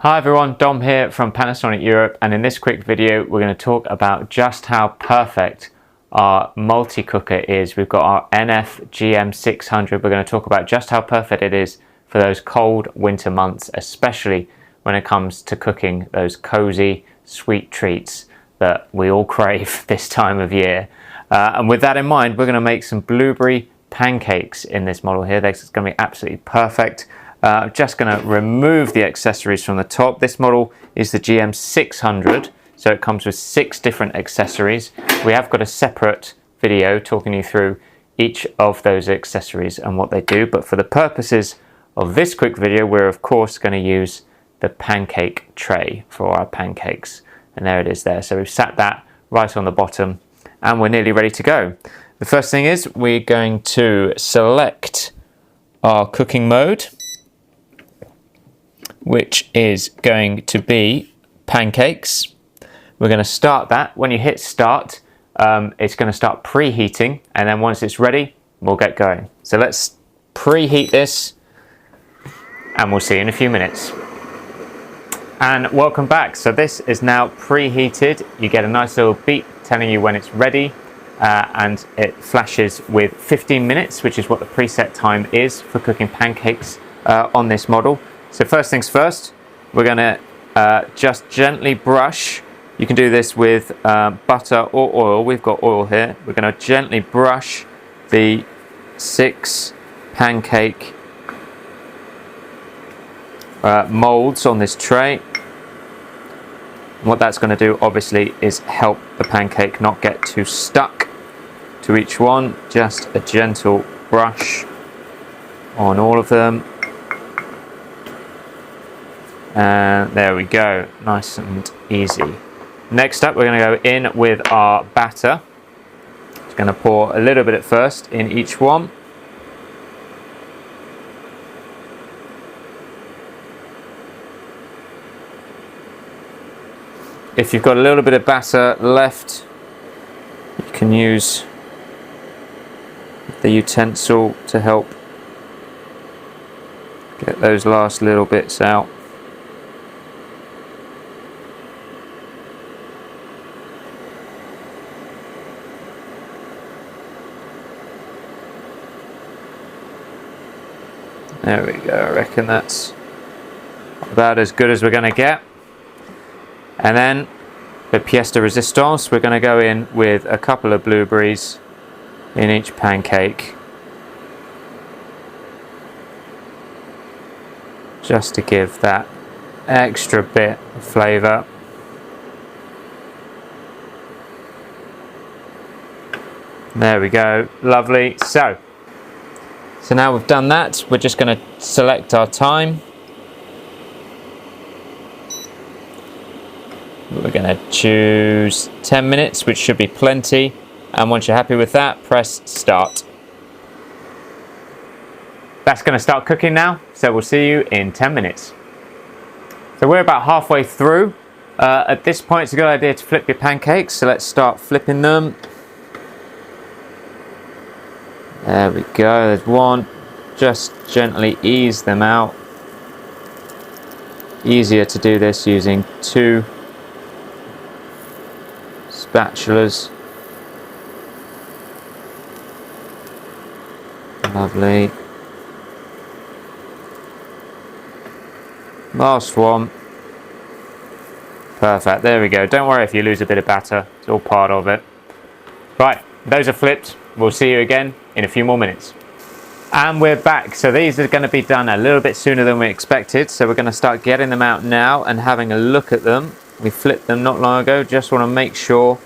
Hi everyone, Dom here from Panasonic Europe, and in this quick video we're going to talk about just how perfect our multi-cooker is. We've got our NF GM600. We're going to talk about just how perfect it is for those cold winter months, especially when it comes to cooking those cozy sweet treats that we all crave this time of year. And with that in mind, we're going to make some blueberry pancakes in this model here. It's going to be absolutely perfect. I'm just going to remove the accessories from the top. This model is the GM600, so it comes with 6 different accessories. We have got a separate video talking you through each of those accessories and what they do, but for the purposes of this quick video, we're of course going to use the pancake tray for our pancakes. And there it is there. So we've sat that right on the bottom and we're nearly ready to go. The first thing is we're going to select our cooking mode, which is going to be pancakes. We're going to start that. When you hit start, it's going to start preheating, and then once it's ready, we'll get going. So let's preheat this, and we'll see you in a few minutes. And welcome back. So this is now preheated. You get a nice little beep telling you when it's ready, and it flashes with 15 minutes, which is what the preset time is for cooking pancakes on this model. So first things first, we're going to just gently brush. You can do this with butter or oil. We've got oil here. We're going to gently brush the 6 pancake molds on this tray. What that's going to do obviously is help the pancake not get too stuck to each one. Just a gentle brush on all of them. And there we go, nice and easy. Next up, we're going to go in with our batter. Just going to pour a little bit at first in each one. If you've got a little bit of batter left, you can use the utensil to help get those last little bits out. There we go, I reckon that's about as good as we're going to get. And then the pièce de résistance, we're going to go in with a couple of blueberries in each pancake, just to give that extra bit of flavour. There we go, lovely. So now we've done that, we're just going to select our time. We're going to choose 10 minutes, which should be plenty. And once you're happy with that, press start. That's going to start cooking now, so we'll see you in 10 minutes. So we're about halfway through. At this point, it's a good idea to flip your pancakes, so let's start flipping them. There we go, there's one. Just gently ease them out. Easier to do this using 2 spatulas. Lovely. Last one. Perfect, there we go. Don't worry if you lose a bit of batter, it's all part of it. Right, those are flipped. We'll see you again in a few more minutes. And we're back. So these are going to be done a little bit sooner than we expected. So we're going to start getting them out now and having a look at them. We flipped them not long ago. Just want to make sure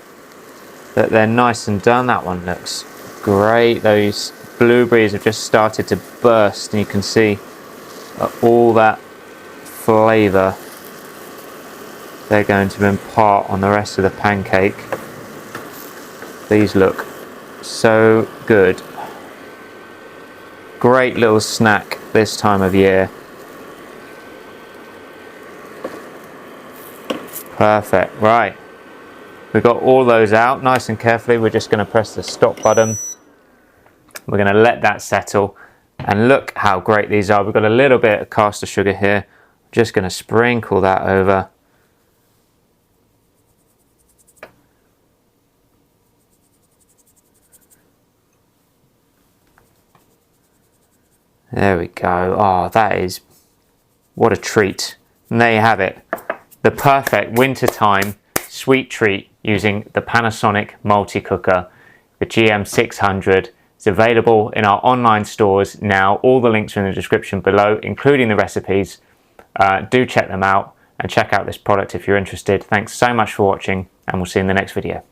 that they're nice and done. That one looks great. Those blueberries have just started to burst, and you can see all that flavour they're going to impart on the rest of the pancake. These look so good. Great little snack this time of year. Perfect, right. We've got all those out nice and carefully. We're just going to press the stop button. We're going to let that settle, and look how great these are. We've got a little bit of caster sugar here. Just going to sprinkle that over. There we go. Oh, that is, what a treat. And there you have it. The perfect wintertime sweet treat using the Panasonic Multicooker, the GM600. It's available in our online stores now. All the links are in the description below, including the recipes. Do check them out and check out this product if you're interested. Thanks so much for watching, and we'll see you in the next video.